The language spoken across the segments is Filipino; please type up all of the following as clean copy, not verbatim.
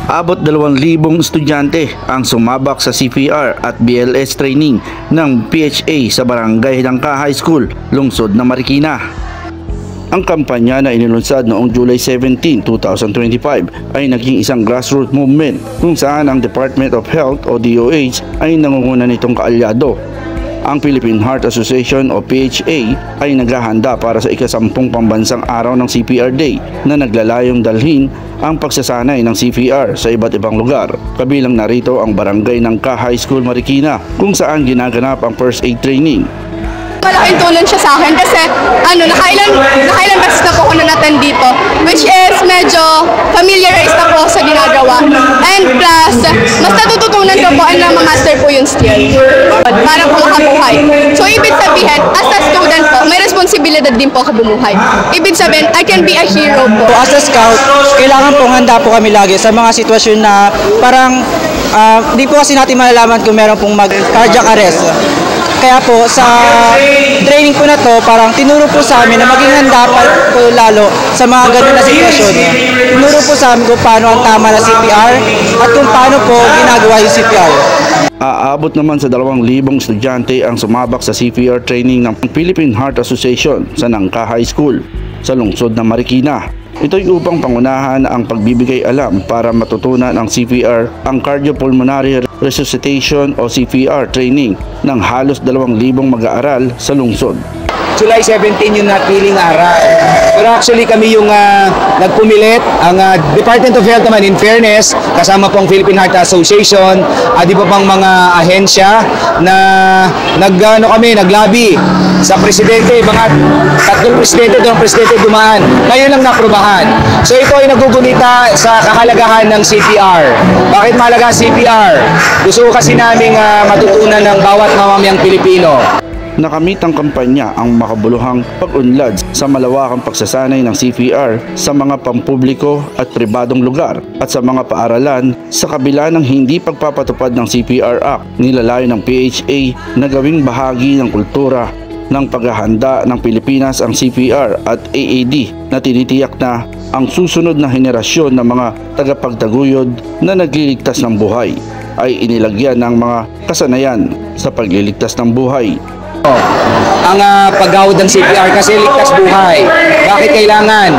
Abot 2,000 estudyante ang sumabak sa CPR at BLS training ng PHA sa Barangay Dangka High School, lungsod ng Marikina. Ang kampanya na inilunsad noong July 17, 2025 ay naging isang grassroots movement kung saan ang Department of Health o DOH ay nangunguna nitong kaalyado. Ang Philippine Heart Association o PHA ay naghahanda para sa ika-10 pambansang araw ng CPR Day na naglalayong dalhin ang pagsasanay ng CPR sa iba't ibang lugar. Kabilang narito ang Barangay Dangka High School, Marikina, kung saan ginaganap ang first aid training. Malaking tulong siya sa akin kasi nakailan beses na po ako na-attend dito, which is medyo familiarized na po sa ginagawa. And plus, mas natututunan ko po and na-master po yung skill para po makabuhay. So, ibig sabihin, as a student po, may responsibilidad din po ako bumuhay. Ibig sabihin, I can be a hero po. As a scout, kailangan pong handa po kami lagi sa mga sitwasyon na parang di po kasi natin malalaman kung meron pong mag-cardiac arrest. Kaya po sa training po na to, parang tinuro po sa amin na maging handa pa po lalo sa mga ganun na sitwasyon. Tinuro po sa amin kung paano ang tama na CPR at kung paano po ginagawa yung CPR. Aabot naman sa 2,000 estudyante ang sumabak sa CPR training ng Philippine Heart Association sa Dangka High School sa lungsod ng Marikina. Ito'y upang pangunahan ang pagbibigay alam para matutunan ang CPR, ang Cardiopulmonary Resuscitation o CPR training ng halos 2,000 mag-aaral sa lungsod. July 17 yung napiling araw. Pero actually kami yung nagpumilit. Ang Department of Health naman, in fairness, kasama pong Philippine Heart Association, di pa pang mga ahensya na naglabi sa presidente, mga 3 presidente, 2 presidente dumaan. Ngayon lang naprobahan. So ito ay nagugunita sa kahalagahan ng CPR. Bakit mahalaga CPR? Gusto ko kasi naming matutunan ng bawat mamamayang Pilipino. Nakamit ang kampanya ang makabuluhang pag-unlad sa malawakang pagsasanay ng CPR sa mga pampubliko at pribadong lugar at sa mga paaralan sa kabila ng hindi pagpapatupad ng CPR Act. Nilalayo ng PHA na gawing bahagi ng kultura ng paghahanda ng Pilipinas ang CPR at AED na tinitiyak na ang susunod na henerasyon ng mga tagapagtaguyod na nagliligtas ng buhay ay inilagyan ng mga kasanayan sa pagliligtas ng buhay. Ang paggawad ng CPR kasi ligtas buhay. Bakit kailangan?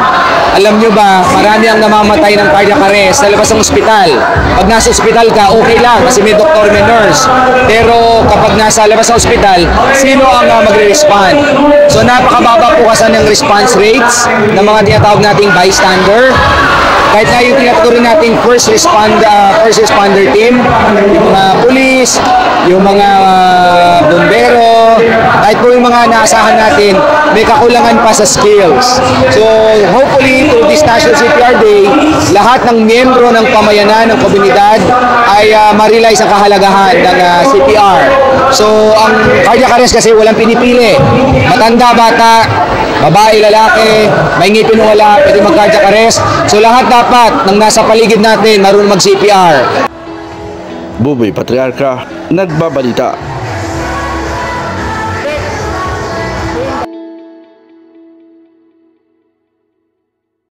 Alam nyo ba, marami ang namamatay ng cardiac arrest sa labas ng ospital. Pag nasa ospital ka, okay lang kasi may doktor, may nurse. Pero kapag nasa labas ng ospital, sino ang magre-respond? So napakababa po kasi ng response rates ng mga tinatawag nating bystander. Kahit na yung tinatuturin natin first responder team, yung mga pulis, yung mga bombero, kahit po yung mga naasahan natin, may kakulangan pa sa skills. So hopefully through this National CPR Day, lahat ng miyembro ng pamayanan, ng komunidad ay ma-realize ang kahalagahan ng CPR. So ang cardiac arrest kasi walang pinipili. Matanda, bata, babae, lalaki, may ngipin o wala, pwede mag-cardiac arrest. So lahat dapat ng nasa paligid natin marunong mag-CPR. Buboy Patriarca, nagbabalita.